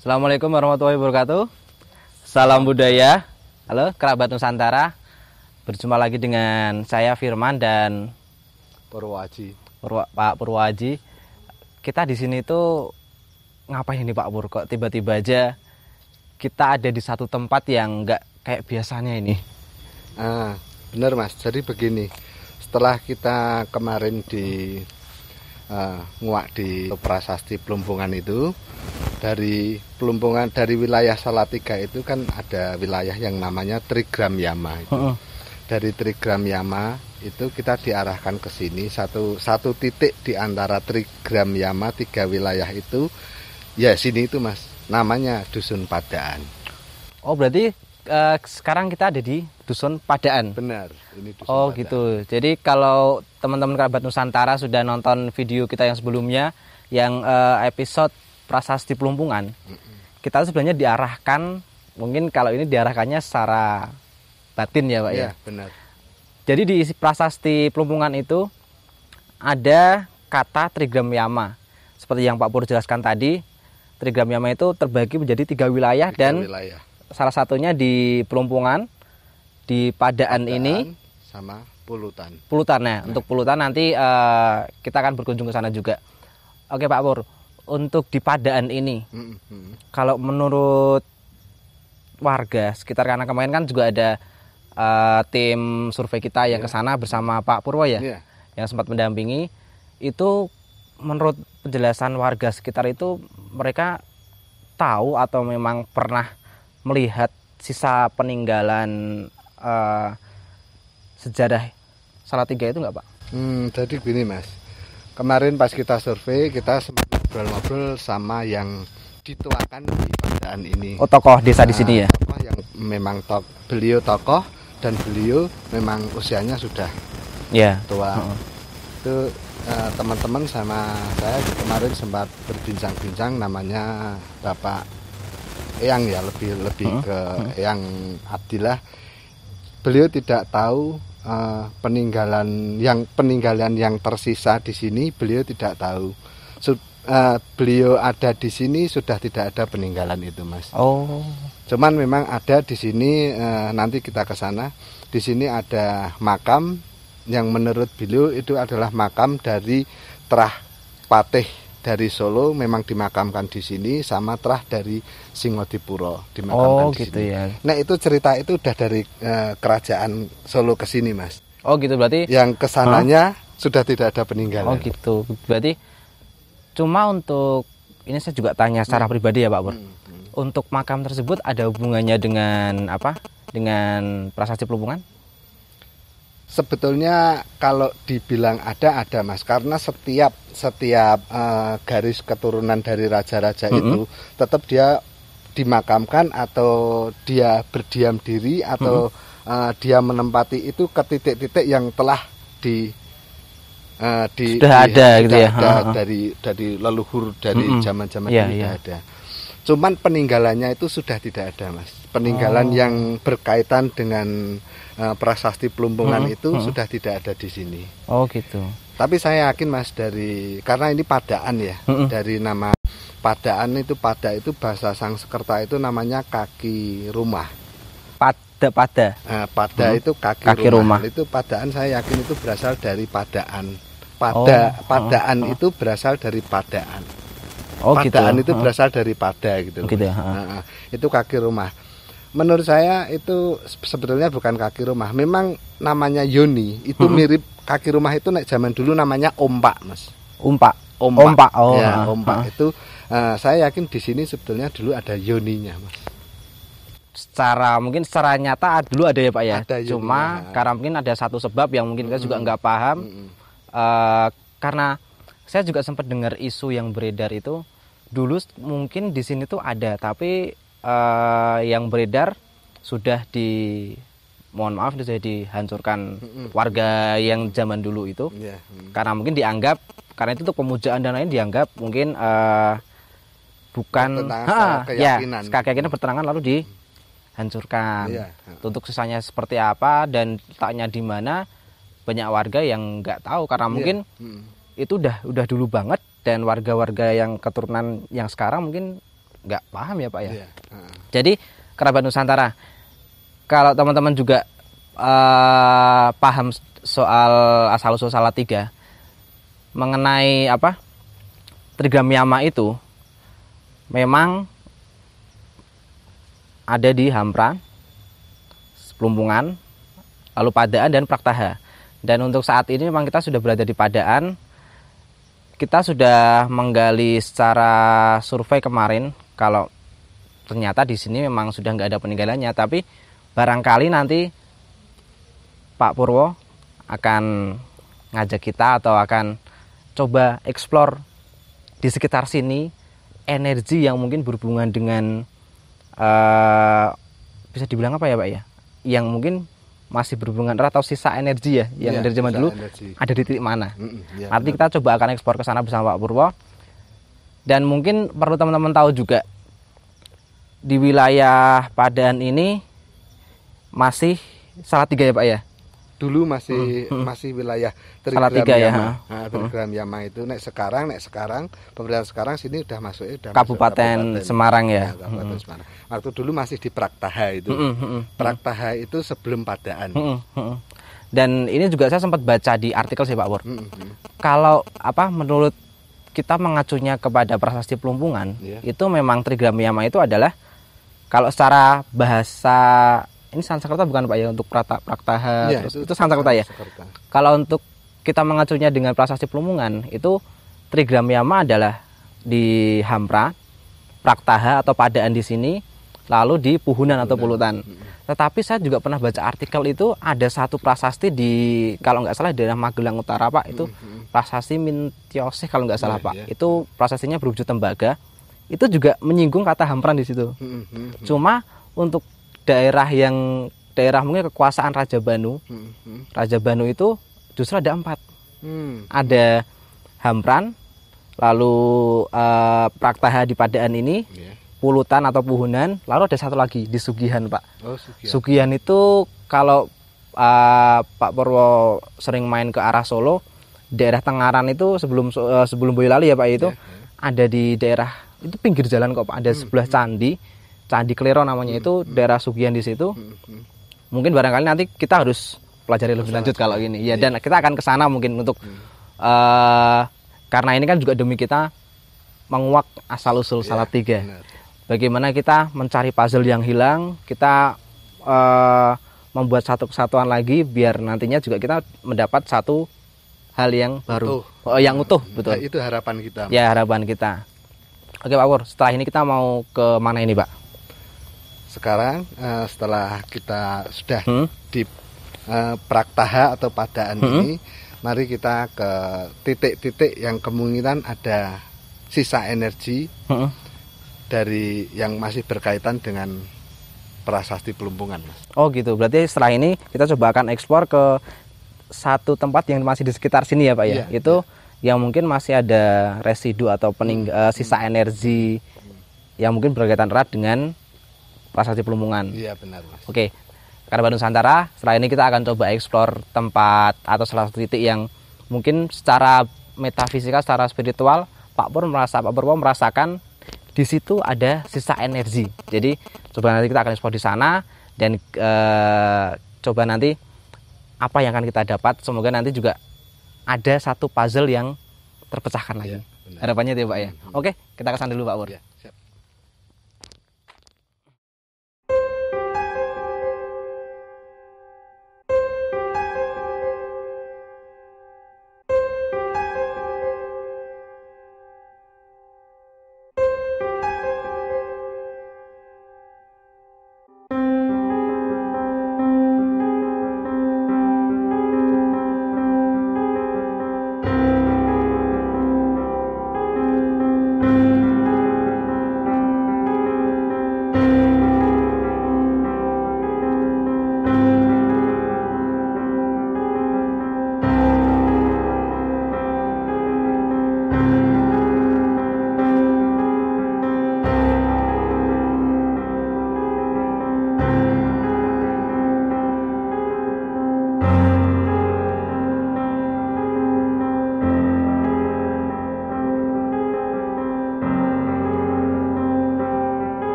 Assalamualaikum warahmatullahi wabarakatuh. Salam budaya. Halo kerabat Nusantara. Berjumpa lagi dengan saya Firman dan Purwaji. Pak Purwaji. Kita di sini tuh ngapain ini Pak Pur? Kok tiba-tiba aja kita ada di satu tempat yang nggak kayak biasanya ini? Bener Mas. Jadi begini. Setelah kita kemarin di nguak di Prasasti Plumpungan itu, dari Plumpungan, dari wilayah Salatiga itu kan ada wilayah yang namanya Trigram Yama itu. Dari Trigram Yama itu kita diarahkan ke sini, satu titik di antara Trigram Yama, 3 wilayah itu, ya sini itu Mas, namanya Dusun Padaan. Oh berarti sekarang kita ada di Dusun Padaan. Benar, ini Dusun Oh Padaan. gitu. Jadi kalau teman-teman kerabat Nusantara sudah nonton video kita yang sebelumnya, yang episode Prasasti Plumpungan, kita sebenarnya diarahkan, mungkin kalau ini diarahkannya secara batin ya Pak ya? Benar. Jadi di Prasasti Plumpungan itu ada kata Trigram Yama. Seperti yang Pak Pur jelaskan tadi, Trigram Yama itu terbagi menjadi 3 wilayah dan wilayah. Salah satunya di Plumpungan, di Padaan ini, sama Pulutan. Pulutan. Nah, untuk Pulutan nanti kita akan berkunjung ke sana juga. Oke Pak Pur, untuk di Padaan ini, kalau menurut warga sekitar, karena kemarin kan juga ada tim survei kita yang ke sana bersama Pak Purwo ya, yang sempat mendampingi, itu menurut penjelasan warga sekitar itu mereka tahu atau memang pernah melihat sisa peninggalan sejarah Salatiga itu nggak Pak? Jadi gini Mas, kemarin pas kita survei kita sempat ngobrol-ngobrol sama yang dituakan di Padaan ini. Oh tokoh desa di sini ya? Tokoh yang memang beliau tokoh dan beliau memang usianya sudah tua. Itu teman-teman sama saya kemarin sempat berbincang-bincang, namanya Bapak Eyang ya, lebih ke Eyang Abdillah. Beliau tidak tahu peninggalan yang tersisa di sini, beliau tidak tahu. Beliau ada di sini sudah tidak ada peninggalan itu Mas. Oh. Cuman memang ada di sini, nanti kita ke sana. Di sini ada makam yang menurut beliau itu adalah makam dari Trah Patih dari Solo, memang dimakamkan di sini, sama Trah dari Singodipuro dimakamkan di gitu sini. Ya. Nah itu cerita itu udah dari kerajaan Solo ke sini Mas. Oh gitu, berarti yang kesananya sudah tidak ada peninggalan. Oh gitu, berarti cuma untuk ini saya juga tanya secara pribadi ya Pak Pur. Untuk makam tersebut ada hubungannya dengan apa? Dengan Prasasti Plumpungan? Sebetulnya kalau dibilang ada Mas, karena setiap garis keturunan dari raja-raja itu tetap dia dimakamkan atau dia berdiam diri atau dia menempati itu ke titik-titik yang telah ada dari leluhur, dari zaman-zaman dulu ada. Cuman peninggalannya itu sudah tidak ada Mas. Peninggalan yang berkaitan dengan Prasasti Plumpungan itu sudah tidak ada di sini. Oh gitu. Tapi saya yakin Mas, karena ini Padaan ya, dari nama Padaan itu, pada itu bahasa Sanskerta itu namanya kaki rumah. Pada itu kaki rumah. Itu Padaan, saya yakin itu berasal dari Padaan. Padaan itu berasal dari Padaan. Padaan itu berasal dari pada gitu. Itu kaki rumah. Menurut saya itu sebetulnya bukan kaki rumah. Memang namanya Yoni itu mirip kaki rumah itu zaman dulu namanya ompak Mas. Ompak. Ompak itu saya yakin di sini sebetulnya dulu ada Yoninya Mas. Mungkin secara nyata dulu ada ya Pak ya. Cuma karena mungkin ada satu sebab yang mungkin kita juga nggak paham. Karena saya juga sempat dengar isu yang beredar itu dulu mungkin di sini tuh ada, tapi yang beredar sudah sudah dihancurkan warga yang zaman dulu itu. Karena mungkin dianggap, karena itu tuh pemujaan dan lain dianggap mungkin bukan keyakinan bertentangan lalu dihancurkan. Untuk sisanya seperti apa dan letaknya di mana, banyak warga yang nggak tahu karena mungkin itu udah dulu banget, dan warga-warga yang keturunan yang sekarang mungkin nggak paham ya Pak ya. Jadi kerabat Nusantara, kalau teman-teman juga paham soal asal-usul Salatiga mengenai apa trigram yama itu memang ada di Hampra, Pelumpungan, lalu Padaan dan Praktaha. Dan untuk saat ini memang kita sudah berada di Padaan. Kita sudah menggali secara survei kemarin kalau ternyata di sini memang sudah nggak ada peninggalannya, tapi barangkali nanti Pak Purwo akan ngajak kita atau akan coba eksplor di sekitar sini energi yang mungkin berhubungan dengan bisa dibilang apa ya Pak ya, yang mungkin masih berhubungan erat atau sisa energi ya yang dari zaman dulu ada di titik mana. Nanti kita coba akan ekspor ke sana bersama Pak Purwo. Dan mungkin perlu teman-teman tahu juga di wilayah Padaan ini masih Salatiga ya Pak ya. Dulu masih wilayah Salatiga ya. Trigram Yama itu nek sekarang pemerintah sekarang sini udah masuk Kabupaten Semarang ya. Kabupaten Semarang. Waktu dulu masih di Praktaha itu. Praktaha itu sebelum Padaan. Dan ini juga saya sempat baca di artikel sih Pak Pur. Kalau apa menurut kita mengacunya kepada prasasti Pelumpungan, itu memang Trigram Yama itu adalah kalau secara bahasa ini Sanskerta bukan Pak ya untuk Praktaha, itu Sanskerta ya. Kalau untuk kita mengacunya dengan prasasti Pelumpungan, itu Trigram Yama adalah di Hampra, Praktaha atau Padaan di sini, lalu di Puhunan atau Pulutan. Tetapi saya juga pernah baca artikel itu ada satu prasasti di kalau nggak salah di daerah Magelang Utara Pak, itu prasasti Mintiosih kalau nggak salah Pak. Itu prasastinya berwujud tembaga. Itu juga menyinggung kata Hampran di situ. Cuma untuk daerah mungkin kekuasaan Raja Banu. Raja Banu itu justru ada 4. Ada Hampran, lalu Praktaha di Padaan ini, Pulutan atau Puhunan, lalu ada satu lagi di Sugihan Pak. Sugihan itu kalau Pak Purwo sering main ke arah Solo, daerah Tengaran itu sebelum Boyolali ya Pak itu ada di daerah itu pinggir jalan kok Pak, ada sebelah Candi Klero namanya, itu daerah Sugihan di situ. Mungkin barangkali nanti kita harus pelajari lebih lanjut kalau gini. Ya, dan kita akan ke sana mungkin untuk karena ini kan juga demi kita menguak asal-usul Salatiga. Bagaimana kita mencari puzzle yang hilang, kita membuat satu kesatuan lagi biar nantinya juga kita mendapat satu hal yang baru. Yang utuh, betul. Itu harapan kita. Ya, harapan kita. Oke Pak Pur, setelah ini kita mau ke mana ini Pak? Sekarang setelah kita sudah di Praktaha atau Padaan ini, mari kita ke titik-titik yang kemungkinan ada sisa energi dari yang masih berkaitan dengan prasasti Pelumpungan, Mas. Oh gitu, berarti setelah ini kita coba akan eksplor ke satu tempat yang masih di sekitar sini ya Pak ya. Itu yang mungkin masih ada residu atau sisa energi yang mungkin berkaitan erat dengan prasasti Pelumpungan. Iya benar Mas. Oke, kerabat Nusantara, setelah ini kita akan coba eksplor tempat atau salah satu titik yang mungkin secara metafisika, secara spiritual Pak Purwo merasakan di situ ada sisa energi. Jadi coba nanti kita akan eksplor di sana dan coba nanti apa yang akan kita dapat. Semoga nanti juga ada satu puzzle yang terpecahkan lagi. Harapannya itu ya Pak ya. Oke, kita kesana dulu Pak Pur. Siap.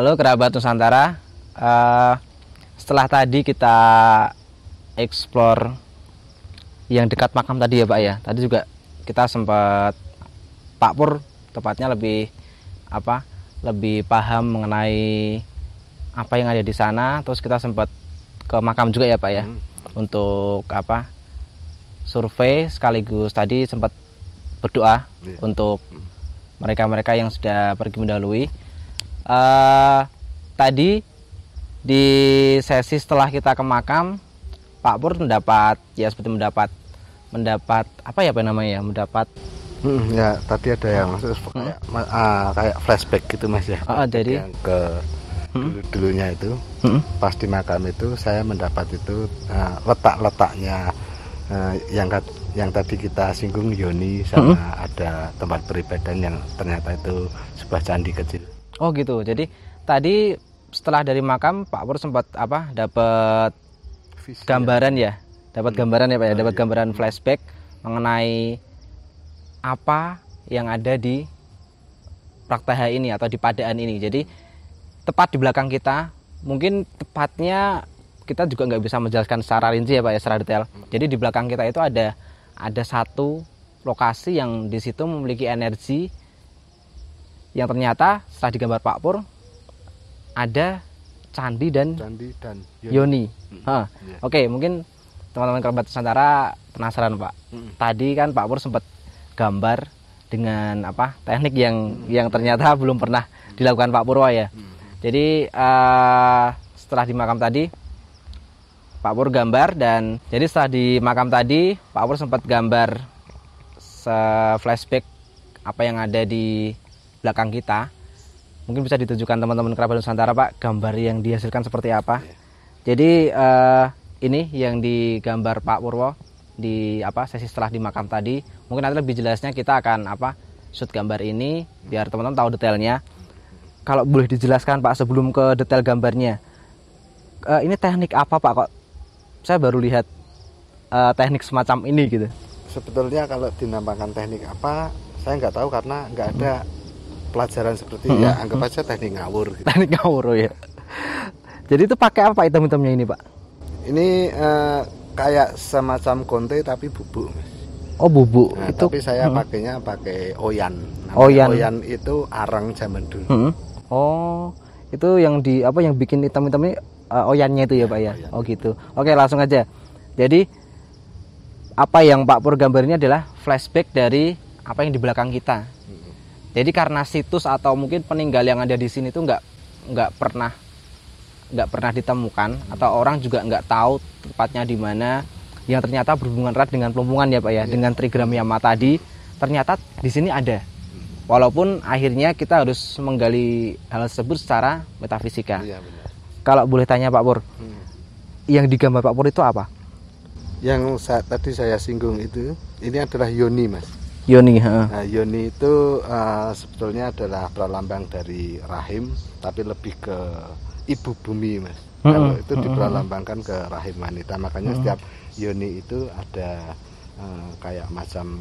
Halo kerabat Nusantara. Setelah tadi kita explore yang dekat makam tadi ya Pak ya. Tadi juga kita sempat Pak Pur tepatnya lebih paham mengenai apa yang ada di sana. Terus kita sempat ke makam juga ya Pak ya. Untuk survei sekaligus tadi sempat berdoa untuk mereka-mereka yang sudah pergi mendahului. Tadi di sesi setelah kita ke makam, Pak Pur mendapat ya tadi ada yang masuk kayak flashback gitu Mas ya. Jadi yang ke dulunya itu pas di makam itu saya mendapat itu letak-letaknya yang tadi kita singgung Yoni sama ada tempat beribadah yang ternyata itu sebuah candi kecil. Oh gitu. Jadi tadi setelah dari makam Pak Pur sempat dapat gambaran ya. Dapat gambaran ya Pak ya, dapat gambaran flashback mengenai apa yang ada di Praktaha ini atau di Padaan ini. Jadi tepat di belakang kita, mungkin tepatnya kita juga nggak bisa menjelaskan secara rinci ya Pak ya, secara detail. Jadi di belakang kita itu ada satu lokasi yang di situ memiliki energi yang ternyata setelah digambar Pak Pur ada candi dan Yoni. Oke, mungkin teman-teman kerabat Nusantara penasaran Pak. Tadi kan Pak Pur sempat gambar dengan teknik yang ternyata belum pernah dilakukan Pak Purwo ya. Jadi setelah di makam tadi Pak Pur gambar, dan jadi setelah di makam tadi Pak Pur sempat gambar flashback apa yang ada di belakang kita. Mungkin bisa ditunjukkan teman-teman kerabat Nusantara Pak, gambar yang dihasilkan seperti apa. Jadi ini yang digambar Pak Purwo di sesi setelah di makam tadi. Mungkin nanti lebih jelasnya kita akan shoot gambar ini biar teman-teman tahu detailnya. Kalau boleh dijelaskan Pak sebelum ke detail gambarnya, ini teknik apa Pak, kok saya baru lihat teknik semacam ini gitu? Sebetulnya kalau dinamakan teknik apa saya nggak tahu karena nggak ada pelajaran seperti ya, anggap aja teknik ngawur gitu. Teknik ngawur ya. Jadi itu pakai apa item-itemnya ini Pak? Ini kayak semacam konte tapi bubuk Mas. Oh bubuk. Itu tapi saya pakainya pakai oyan. Oyan itu arang zaman dulu. Oh, itu yang yang bikin hitam-hitam ini oyannya itu ya Pak ya. Oh gitu. Oke, langsung aja. Jadi apa yang Pak Pur gambar ini adalah flashback dari apa yang di belakang kita. Jadi karena situs atau mungkin peninggal yang ada di sini itu nggak pernah ditemukan, atau orang juga nggak tahu tepatnya di mana, yang ternyata berhubungan erat dengan Plumpungan ya Pak ya, dengan Trigram Yama tadi ternyata di sini ada. Walaupun akhirnya kita harus menggali hal tersebut secara metafisika. Iya, benar. Kalau boleh tanya Pak Pur, yang digambar Pak Pur itu apa? Yang tadi saya singgung itu, ini adalah Yoni Mas. Yoni. Nah, Yoni itu sebetulnya adalah pralambang dari rahim, tapi lebih ke ibu bumi Mas. Kalau itu diperlambangkan ke rahim wanita, makanya setiap Yoni itu ada kayak macam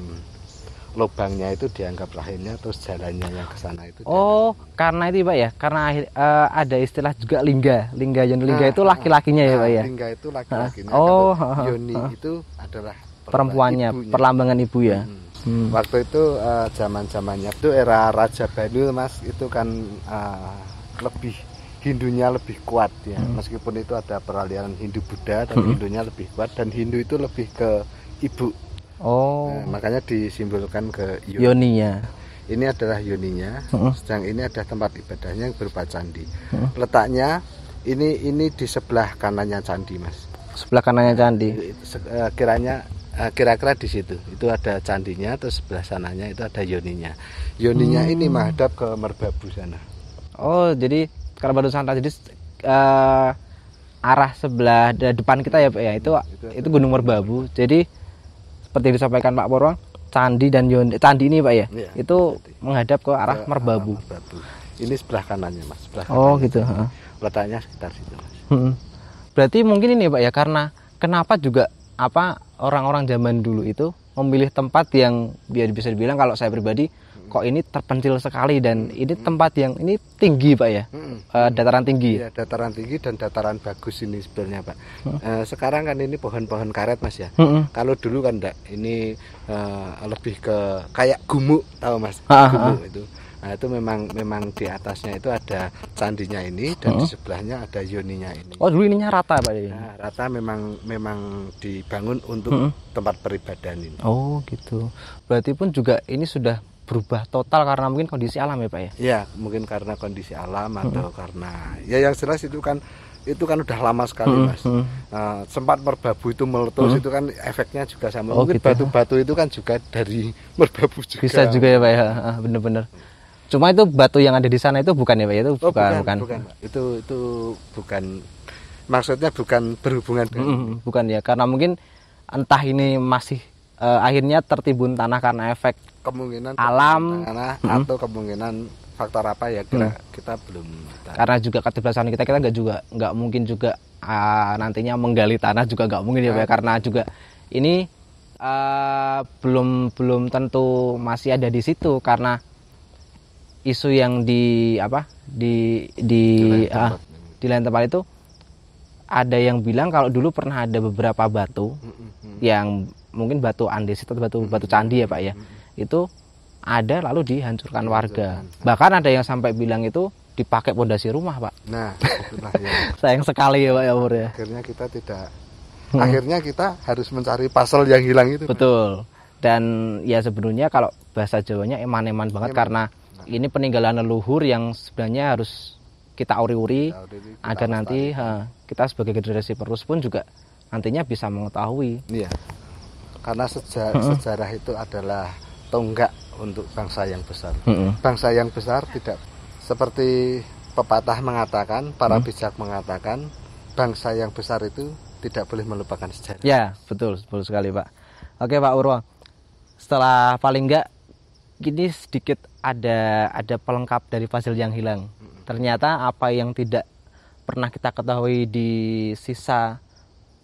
lubangnya itu dianggap rahimnya, terus jalannya yang ke sana itu. Oh, karena itu Pak ya, karena ada istilah juga lingga Yoni. Lingga itu laki-lakinya ya Pak ya. Lingga itu laki-lakinya. Yoni itu adalah perempuannya, ibunya. Perlambangan ibu ya. Waktu itu zaman-zamannya itu era Raja Banu Mas, itu kan lebih Hindunya lebih kuat ya. Meskipun itu ada peralihan Hindu Buddha, tapi Hindunya lebih kuat, dan Hindu itu lebih ke ibu. Nah, makanya disimbolkan ke Yoninya. Ini adalah Yoninya. Sedang ini ada tempat ibadahnya yang berupa candi. Letaknya ini di sebelah kanannya candi Mas. Sebelah kanannya candi. Kira-kira di situ. Itu ada candinya, terus sebelah sananya itu ada Yoninya. Yoninya ini menghadap ke Merbabu sana. Oh, jadi kerabat Nusantara, jadi arah sebelah depan kita ya Pak ya, itu Gunung Merbabu. Jadi seperti disampaikan Pak Purwo, candi candi ini Pak ya, itu menghadap ke arah Merbabu. Ini sebelah kanannya Mas. Gitu. Letaknya sekitar situ Mas. Berarti mungkin ini Pak ya, karena kenapa juga orang-orang zaman dulu itu memilih tempat yang biar bisa dibilang, kalau saya pribadi kok ini terpencil sekali dan ini tempat yang ini tinggi Pak ya, dataran tinggi. Iya, dataran tinggi dan dataran bagus ini sebenarnya Pak. Sekarang kan ini pohon-pohon karet Mas ya. Kalau dulu kan enggak, ini lebih ke kayak gumuk, tahu Mas? Gumuk itu. Nah itu memang di atasnya itu ada candinya ini dan di sebelahnya ada yoninya ini. Oh dulu ininya rata Pak ya? Nah, rata memang dibangun untuk tempat peribadahan ini. Oh gitu. Berarti pun juga ini sudah berubah total karena mungkin kondisi alam ya Pak ya? Iya mungkin karena kondisi alam atau karena ya yang jelas itu kan udah lama sekali Mas. Sempat merbabu itu meletus itu kan efeknya juga sama. Mungkin batu-batu itu kan juga dari merbabu juga. Bisa juga ya Pak ya, bener-bener. Cuma itu batu yang ada di sana itu bukan ya Pak? Itu bukan. Itu bukan. Maksudnya bukan berhubungan dengan bukan ya, karena mungkin entah ini masih akhirnya tertimbun tanah karena efek kemungkinan alam tanah atau kemungkinan faktor apa ya kita belum tahu. Karena juga keterbatasan kita nggak mungkin juga nantinya menggali tanah juga nggak mungkin ya Pak, karena juga ini belum tentu masih ada di situ karena isu yang di lain tempat itu ada yang bilang kalau dulu pernah ada beberapa batu yang mungkin batu andesit atau batu candi ya Pak ya, itu ada lalu dihancurkan warga. Bahkan ada yang sampai bilang itu dipakai pondasi rumah Pak. Nah itulah ya. Sayang sekali ya Pak ya Pur ya. Akhirnya kita harus mencari puzzle yang hilang itu. Betul. Dan ya sebenarnya kalau bahasa Jawanya eman-eman banget karena ini peninggalan leluhur yang sebenarnya harus kita uri-uri agar nanti kita sebagai generasi penerus pun juga nantinya bisa mengetahui. Iya. Karena sejarah itu adalah tonggak untuk bangsa yang besar. Bangsa yang besar tidak seperti pepatah mengatakan, para bijak mengatakan, bangsa yang besar itu tidak boleh melupakan sejarah. Ya, betul sekali Pak. Oke Pak Purwo, setelah paling enggak gini sedikit ada pelengkap dari puzzle yang hilang. Ternyata apa yang tidak pernah kita ketahui di sisa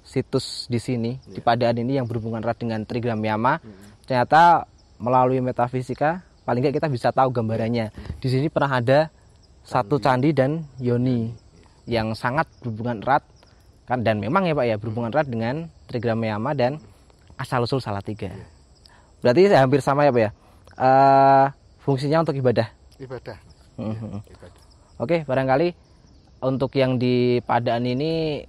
situs di sini di Padaan ini yang berhubungan erat dengan Trigram Yama, ternyata melalui metafisika paling nggak kita bisa tahu gambarannya. Di sini pernah ada satu candi dan yoni yang sangat berhubungan erat kan, dan memang ya Pak ya berhubungan erat dengan Trigram Yama dan asal usul Salatiga. Berarti hampir sama ya Pak ya. Fungsinya untuk ibadah. Ibadah. Oke, barangkali untuk yang di Padaan ini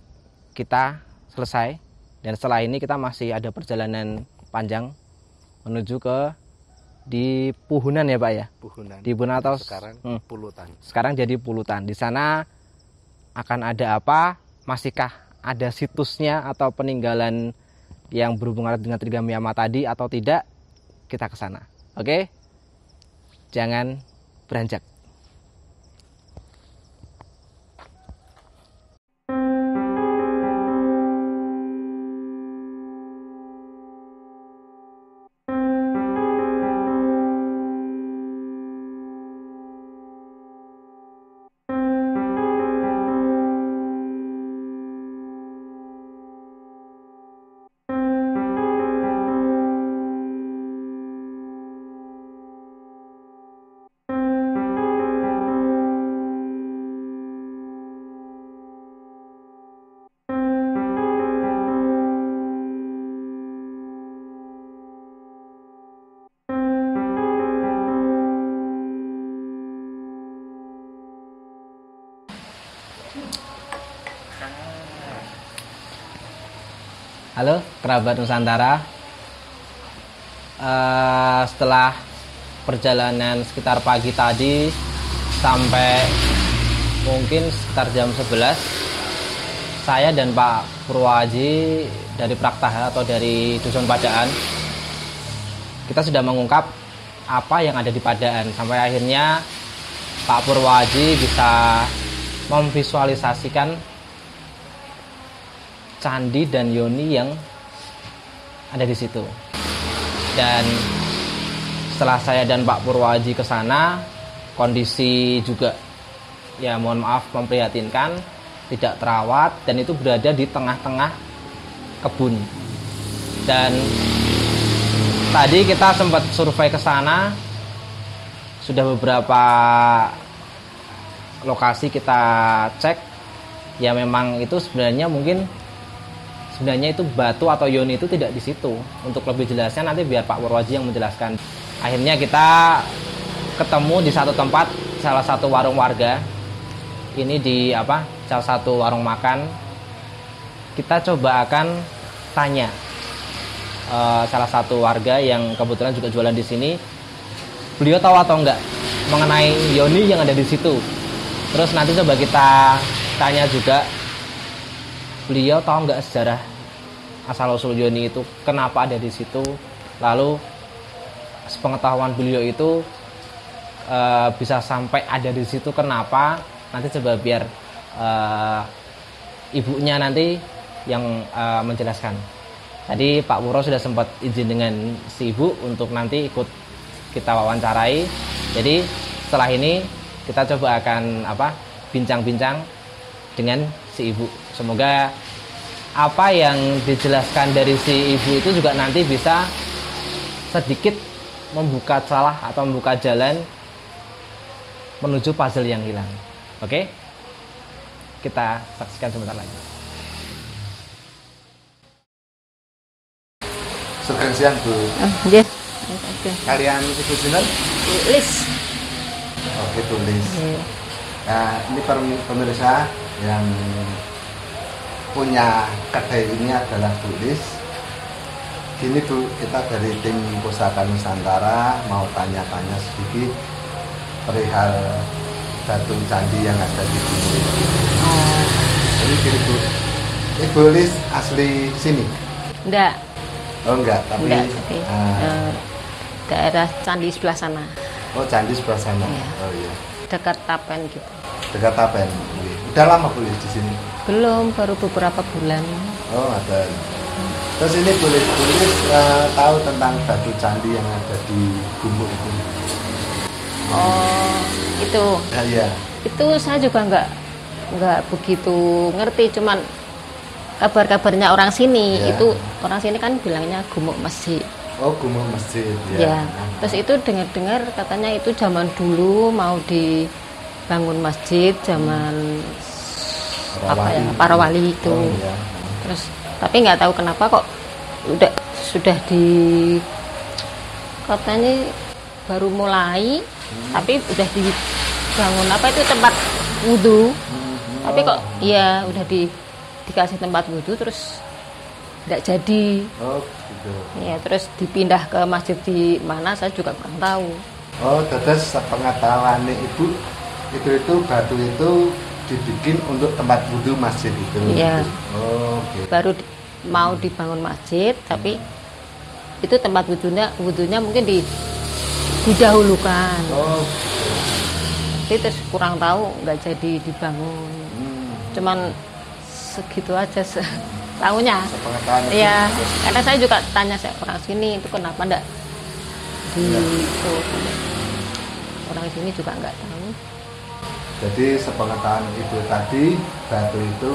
kita selesai, dan setelah ini kita masih ada perjalanan panjang menuju ke di Puhunan ya Pak ya. Puhunan. Di Puhunan atau sekarang Pulutan. Sekarang jadi Pulutan. Di sana akan ada apa? Masihkah ada situsnya atau peninggalan yang berhubungan dengan Trigram Yama tadi atau tidak? Kita ke sana. Oke? Jangan beranjak. Halo kerabat Nusantara, setelah perjalanan sekitar pagi tadi sampai mungkin sekitar jam 11, saya dan Pak Purwaji dari Praktaha atau dari Dusun Padaan, kita sudah mengungkap apa yang ada di Padaan sampai akhirnya Pak Purwaji bisa memvisualisasikan candi dan yoni yang ada di situ. Dan setelah saya dan Pak Purwaji ke sana, kondisi juga ya mohon maaf memprihatinkan, tidak terawat, dan itu berada di tengah-tengah kebun. Dan tadi kita sempat survei ke sana, sudah beberapa lokasi kita cek, ya memang itu sebenarnya itu batu atau yoni itu tidak di situ. Untuk lebih jelasnya nanti biar Pak Purwaji yang menjelaskan. Akhirnya kita ketemu di satu tempat, salah satu warung warga. Ini di salah satu warung makan. Kita coba akan tanya salah satu warga yang kebetulan juga jualan di sini. Beliau tahu atau enggak mengenai yoni yang ada di situ. Terus nanti coba kita tanya juga, beliau tahu enggak sejarah asal-usul yoni itu, kenapa ada di situ. Lalu sepengetahuan beliau itu bisa sampai ada di situ kenapa. Nanti coba biar ibunya nanti yang menjelaskan. Tadi Pak Purwo sudah sempat izin dengan si ibu untuk nanti ikut kita wawancarai. Jadi setelah ini kita coba akan bincang-bincang dengan si ibu. Semoga apa yang dijelaskan dari si ibu itu juga nanti bisa sedikit membuka celah atau membuka jalan menuju puzzle yang hilang. Oke? Kita saksikan sebentar lagi. Sugeng siang, Bu. Yes. Kalian Ibu Sinten? Tulis. Oke, tulis. Nah, ini pemirsa yang punya kedai ini adalah tulis. Gini Bu, kita dari tim Pusaka Nusantara mau tanya-tanya sedikit perihal batu candi yang ada di sini. Jadi gini Bu, Ibu Lis asli sini? Enggak. Oh enggak, tapi daerah candi sebelah sana. Oh, candi sebelah sana. Iya. Oh iya. Dekat Tapen gitu. Dekat Tapen. Udah lama Bu Lis di sini? Belum, baru beberapa bulan. Oh, ada. Terus ini boleh tahu tentang batu candi yang ada di Gumuk itu? Oh, itu. Ya, iya. Itu saya juga enggak begitu ngerti, cuman kabar-kabarnya orang sini. Ya. Itu orang sini kan bilangnya Gumuk Masjid. Oh, Gumuk Masjid Ya. Terus itu dengar-dengar katanya itu zaman dulu mau dibangun masjid zaman para wali itu. Oh, iya. Terus tapi nggak tahu kenapa kok sudah di katanya baru mulai, tapi udah dibangun itu tempat wudhu. Tapi kok ya udah dikasih tempat wudhu terus nggak jadi. Oh, gitu. Ya, terus dipindah ke masjid di mana saya juga kurang tahu. Oh, terus sepengetahuan Ibu itu batu itu dibikin untuk tempat wudhu masjid itu. Iya. Oh, gitu. Baru mau dibangun masjid, tapi itu tempat wudhunya mungkin didahulukan. Oh, Jadi terus kurang tahu nggak jadi dibangun. Cuman segitu aja tahunya. Iya, karena saya juga tanya orang sini itu kenapa enggak itu. Orang sini juga nggak tahu. Jadi sepengetahuan Ibu tadi batu itu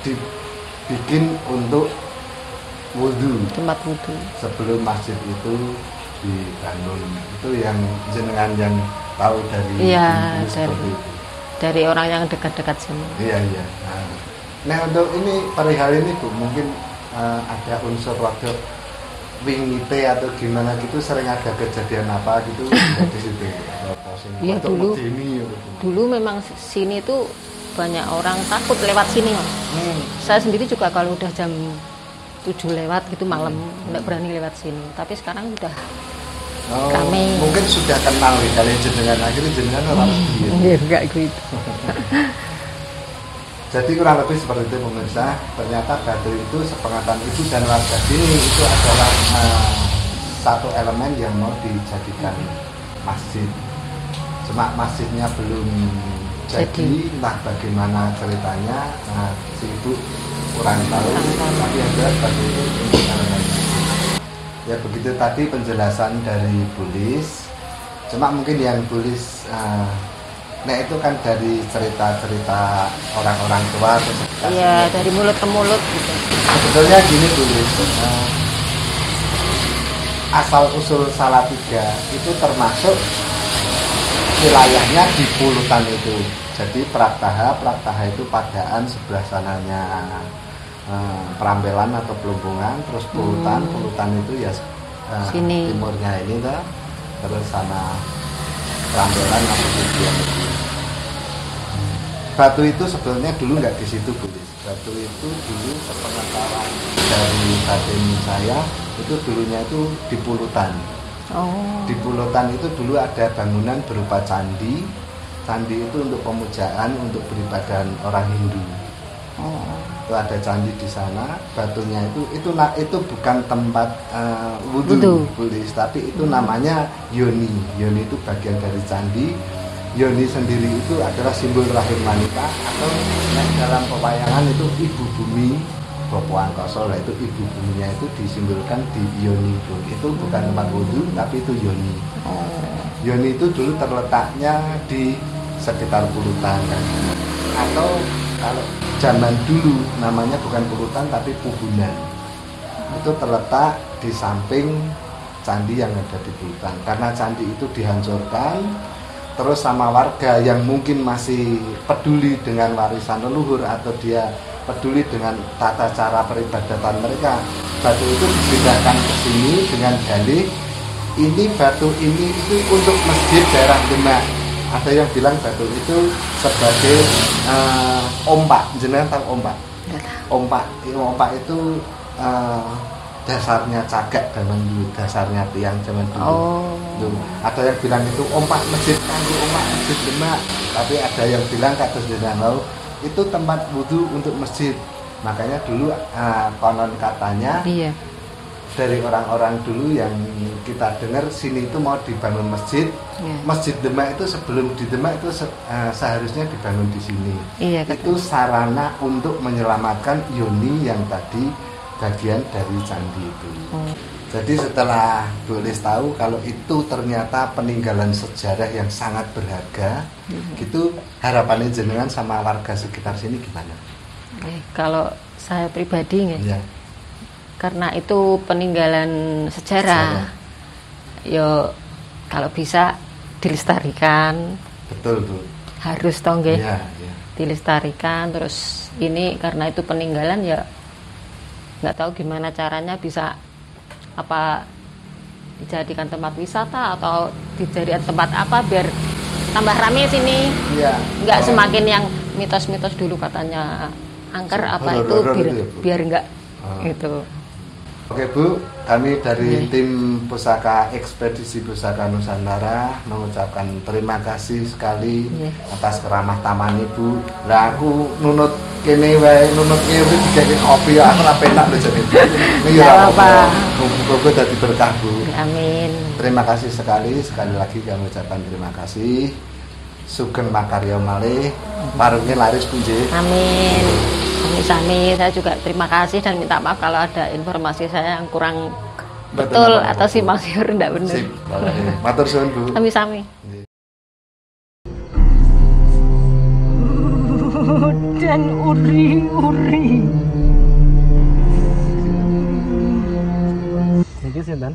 dibikin untuk wudhu, Tempat wudhu. sebelum masjid itu dibangun. Itu yang jenengan yang tahu dari Iya, seperti itu. dari orang yang dekat-dekat sini. Iya. Nah untuk ini perihal ini Bu, mungkin ada unsur waktu wingite atau gimana gitu, sering ada kejadian apa gitu di situ. Iya, dulu memang sini itu banyak orang takut lewat sini, Mas. Saya sendiri juga kalau udah jam 7 lewat gitu malam nggak berani lewat sini. Tapi sekarang udah rame. Mungkin sudah kenal nih kali jenengan, akhirnya jenengan orang Iya, enggak gitu. Jadi kurang lebih seperti itu pemirsa. Ternyata batu itu sepengetahuan Ibu dan warga sini itu adalah satu elemen yang mau dijadikan masjid. Cuma masjidnya belum jadi, entah bagaimana ceritanya. Nah, si Ibu kurang tahu. Tapi yang jelas batu itu untuk elemen. Ya begitu tadi penjelasan dari Bulis. Cuma mungkin yang Bulis nah itu kan dari cerita-cerita orang-orang tua. Iya, dari mulut ke mulut gitu. Sebetulnya gini Bulis, asal usul Salatiga itu termasuk wilayahnya di Pulutan itu. Jadi Praktaha itu Padaan sebelah sananya Perambelan atau Pelumpungan, terus Pulutan itu ya timurnya ini dah, terus sana Perambelan atau Tujuan itu. Batu itu sebetulnya dulu nggak di situ, Bu. Batu itu dulu sepengetahuan dari batin saya itu dulunya itu di Pulutan. Di Pulutan itu dulu ada bangunan berupa candi. Candi itu untuk pemujaan, untuk peribadahan orang Hindu. Itu ada candi di sana. Batunya itu bukan tempat wudhu, tapi itu namanya yoni. Yoni itu bagian dari candi. Yoni sendiri itu adalah simbol rahim wanita, atau yang dalam pewayangan itu ibu bumi. Bopo Angkoso, itu ibu buminya itu disimbolkan di yoni itu bukan tempat wudhu, tapi itu yoni. Yoni itu dulu terletaknya di sekitar Pulutan kan. Atau kalau zaman dulu namanya bukan Pulutan tapi Pubunan. Itu terletak di samping candi yang ada di Pulutan. Karena candi itu dihancurkan, terus sama warga yang mungkin masih peduli dengan warisan leluhur atau dia peduli dengan tata cara peribadatan mereka, batu itu dipindahkan ke sini dengan dalih ini batu ini itu untuk masjid daerah Demak. Ada yang bilang batu itu sebagai ompak. Jenengan tahu ompak? Ompak itu dasarnya cagak zaman dulu, dasarnya tiang zaman dulu. Ada yang bilang itu ompak masjid kanggo ompak masjid Demak, tapi ada yang bilang kados jenengan itu tempat wudhu untuk masjid. Makanya dulu konon katanya dari orang-orang dulu yang kita dengar sini itu mau dibangun masjid. Masjid Demak itu sebelum di Demak itu seharusnya dibangun di sini. Itu sarana untuk menyelamatkan yoni yang tadi bagian dari candi itu. Jadi setelah boleh tahu kalau itu ternyata peninggalan sejarah yang sangat berharga, gitu harapannya jenengan sama warga sekitar sini gimana? Kalau saya pribadi karena itu peninggalan sejarah. Yo kalau bisa dilestarikan. Betul, Bu. Harus toh nggih. Dilestarikan, terus ini karena itu peninggalan ya nggak tahu gimana caranya bisa apa dijadikan tempat wisata atau dijadikan tempat apa biar tambah rame sini. Nggak semakin yang mitos-mitos dulu katanya angker apa itu biar enggak gitu. Oke Bu, kami dari tim Pusaka Ekspedisi Pusaka Nusantara mengucapkan terima kasih sekali atas keramah taman Ibu. Lah aku nunut kene wae, nunut kene dijadiin kopi aku ora penak lho jadi. Ini ya apa? Muga-muga dadi berkah Bu. Amin. Terima kasih sekali lagi kami ucapkan terima kasih. Sugeng makarya malih, warunge laris punjih. Amin. Sami-sami, saya juga terima kasih dan minta maaf kalau ada informasi saya yang kurang betul atau simpang siur tidak benar. Sip. Matur suwun Bu. Sami-sami. Dan uri-uri. Niki sinten?